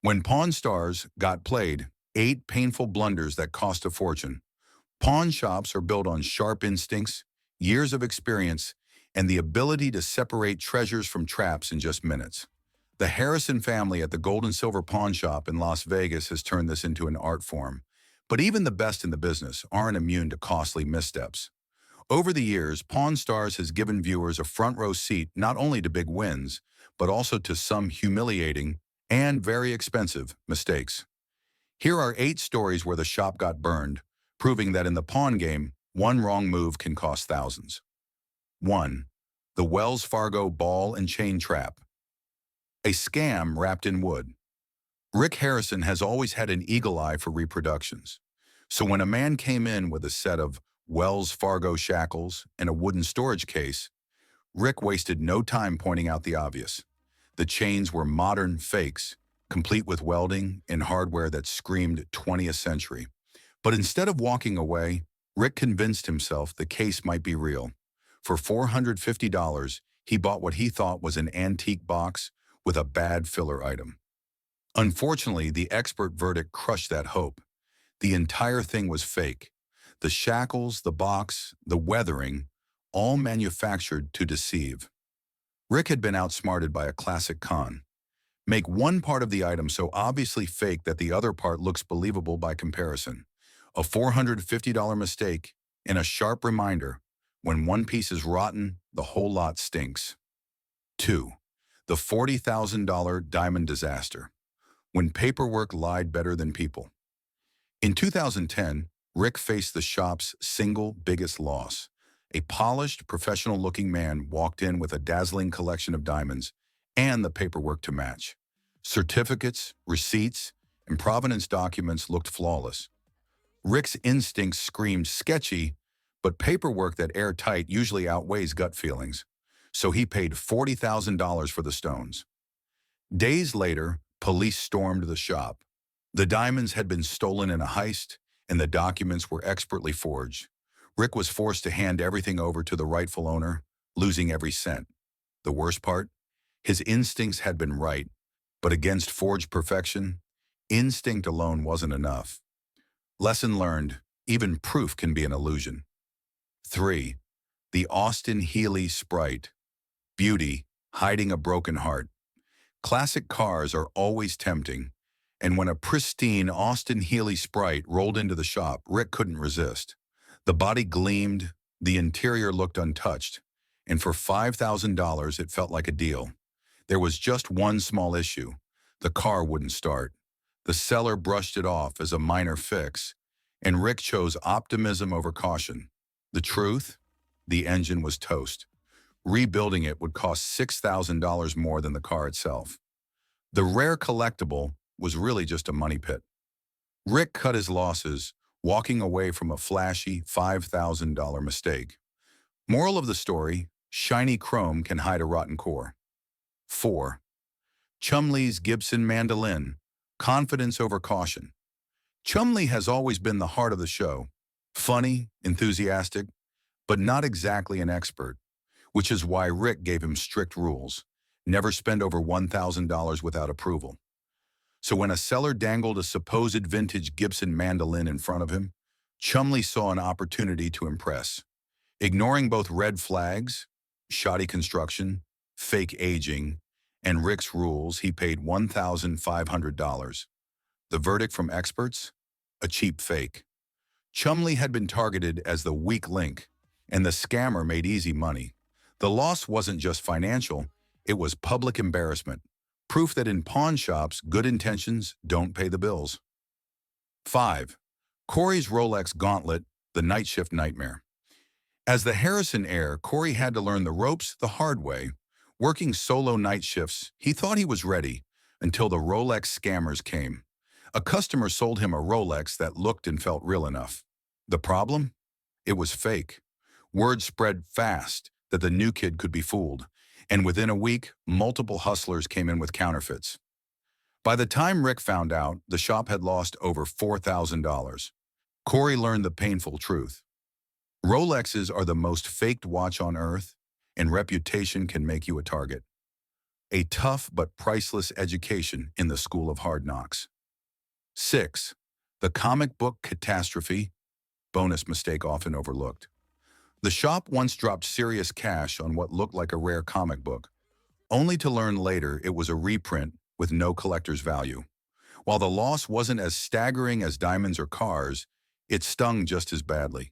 When Pawn Stars got played, 8 painful blunders that cost a fortune. Pawn shops are built on sharp instincts, years of experience, and the ability to separate treasures from traps in just minutes. The Harrison family at the Gold and Silver Pawn Shop in Las Vegas has turned this into an art form. But even the best in the business aren't immune to costly missteps. Over the years, Pawn Stars has given viewers a front row seat not only to big wins, but also to some humiliating and very expensive mistakes. Here are 8 stories where the shop got burned, proving that in the pawn game, one wrong move can cost thousands. 1. The Wells Fargo ball and chain trap. A scam wrapped in wood. Rick Harrison has always had an eagle eye for reproductions. So when a man came in with a set of Wells Fargo shackles and a wooden storage case, Rick wasted no time pointing out the obvious. The chains were modern fakes, complete with welding and hardware that screamed 20th century. But instead of walking away, Rick convinced himself the case might be real. For $450, he bought what he thought was an antique box with a bad filler item. Unfortunately, the expert verdict crushed that hope. The entire thing was fake. The shackles, the box, the weathering, all manufactured to deceive. Rick had been outsmarted by a classic con. Make one part of the item so obviously fake that the other part looks believable by comparison. A $450 mistake and a sharp reminder, when one piece is rotten, the whole lot stinks. 2. The $40,000 diamond disaster. When paperwork lied better than people. In 2010, Rick faced the shop's single biggest loss. A polished, professional-looking man walked in with a dazzling collection of diamonds and the paperwork to match. Certificates, receipts, and provenance documents looked flawless. Rick's instincts screamed sketchy, but paperwork that airtight usually outweighs gut feelings. So he paid $40,000 for the stones. Days later, police stormed the shop. The diamonds had been stolen in a heist, and the documents were expertly forged. Rick was forced to hand everything over to the rightful owner, losing every cent. The worst part? His instincts had been right, but against forged perfection, instinct alone wasn't enough. Lesson learned, even proof can be an illusion. 3. The Austin-Healey Sprite. Beauty, hiding a broken heart. Classic cars are always tempting, and when a pristine Austin-Healey Sprite rolled into the shop, Rick couldn't resist. The body gleamed, the interior looked untouched, and for $5,000 it felt like a deal. There was just one small issue. The car wouldn't start. The seller brushed it off as a minor fix, and Rick chose optimism over caution. The truth? The engine was toast. Rebuilding it would cost $6,000 more than the car itself. The rare collectible was really just a money pit. Rick cut his losses, walking away from a flashy $5,000 mistake. Moral of the story, shiny chrome can hide a rotten core. 4. Chumlee's Gibson mandolin, confidence over caution. Chumlee has always been the heart of the show. Funny, enthusiastic, but not exactly an expert, which is why Rick gave him strict rules. Never spend over $1,000 without approval. So when a seller dangled a supposed vintage Gibson mandolin in front of him, Chumlee saw an opportunity to impress. Ignoring both red flags, shoddy construction, fake aging, and Rick's rules, he paid $1,500. The verdict from experts? A cheap fake. Chumlee had been targeted as the weak link, and the scammer made easy money. The loss wasn't just financial, it was public embarrassment. Proof that in pawn shops, good intentions don't pay the bills. 5. Corey's Rolex Gauntlet, the night shift nightmare. As the Harrison heir, Corey had to learn the ropes the hard way. Working solo night shifts, he thought he was ready until the Rolex scammers came. A customer sold him a Rolex that looked and felt real enough. The problem? It was fake. Word spread fast that the new kid could be fooled, and within a week, multiple hustlers came in with counterfeits. By the time Rick found out, the shop had lost over $4,000. Corey learned the painful truth. Rolexes are the most faked watch on earth, and reputation can make you a target. a tough but priceless education in the School of Hard Knocks. 6. The comic book catastrophe, bonus mistake often overlooked. The shop once dropped serious cash on what looked like a rare comic book, only to learn later it was a reprint with no collector's value. While the loss wasn't as staggering as diamonds or cars, it stung just as badly.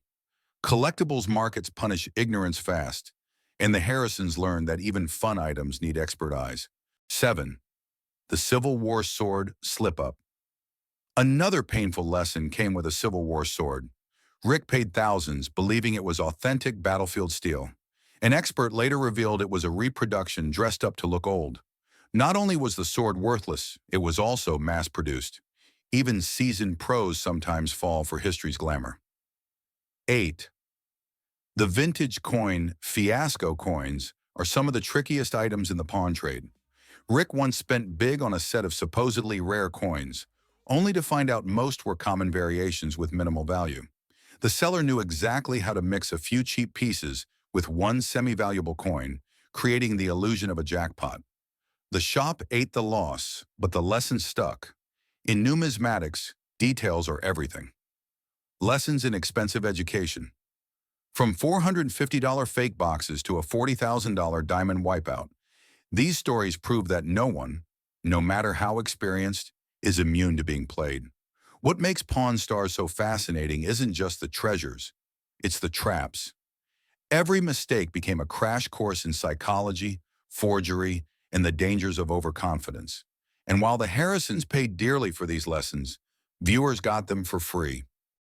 Collectibles markets punish ignorance fast, and the Harrisons learned that even fun items need expert eyes. 7. The Civil War sword slip-up. Another painful lesson came with a Civil War sword. Rick paid thousands, believing it was authentic battlefield steel. An expert later revealed it was a reproduction dressed up to look old. Not only was the sword worthless, it was also mass-produced. Even seasoned pros sometimes fall for history's glamour. 8. The vintage coin fiasco coins are some of the trickiest items in the pawn trade. Rick once spent big on a set of supposedly rare coins, only to find out most were common variations with minimal value. The seller knew exactly how to mix a few cheap pieces with one semi-valuable coin, creating the illusion of a jackpot. The shop ate the loss, but the lesson stuck. In numismatics, details are everything. Lessons in expensive education. From $450 fake boxes to a $40,000 diamond wipeout, these stories prove that no one, no matter how experienced, is immune to being played. What makes Pawn Stars so fascinating isn't just the treasures, it's the traps. Every mistake became a crash course in psychology, forgery, and the dangers of overconfidence. And while the Harrisons paid dearly for these lessons, viewers got them for free.